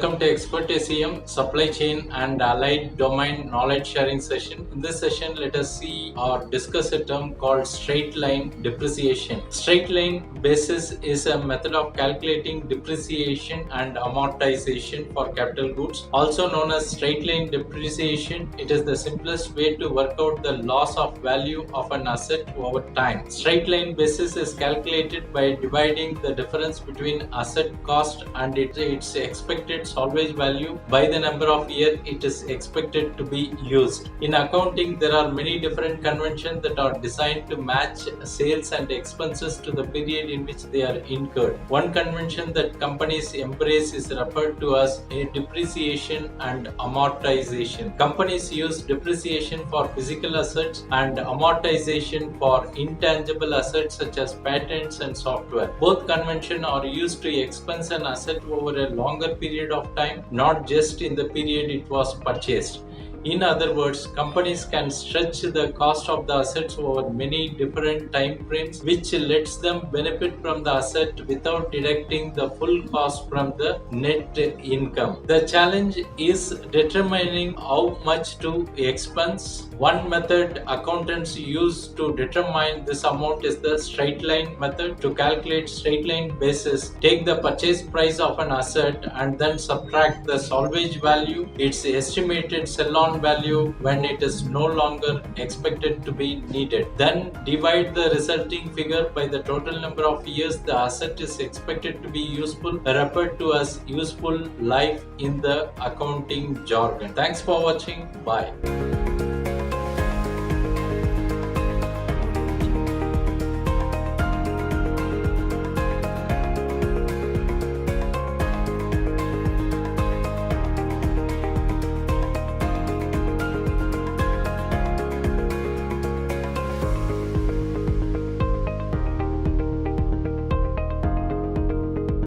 Welcome to Expert SEM Supply Chain and Allied Domain Knowledge Sharing session. In this session, let us see or discuss a term called straight line depreciation. Straight line basis is a method of calculating depreciation and amortization for capital goods, also known as straight line depreciation. It is the simplest way to work out the loss of value of an asset over time. Straight line basis is calculated by dividing the difference between asset cost and its expected salvage value by the number of years it is expected to be used. In accounting, there are many different conventions that are designed to match sales and expenses to the period in which they are incurred. One convention that companies embrace is referred to as a depreciation and amortization. Companies use depreciation for physical assets and amortization for intangible assets such as patents and software. Both conventions are used to expense an asset over a longer period of time, not just in the period it was purchased. In other words, companies can stretch the cost of the assets over many different time frames, which lets them benefit from the asset without deducting the full cost from the net income. The challenge is determining how much to expense. One method accountants use to determine this amount is the straight line method. To calculate straight line basis, take the purchase price of an asset and then subtract the salvage value, its estimated sell-on value when it is no longer expected to be needed. Then divide the resulting figure by the total number of years the asset is expected to be useful, referred to as useful life in the accounting jargon. Thanks for watching. Bye.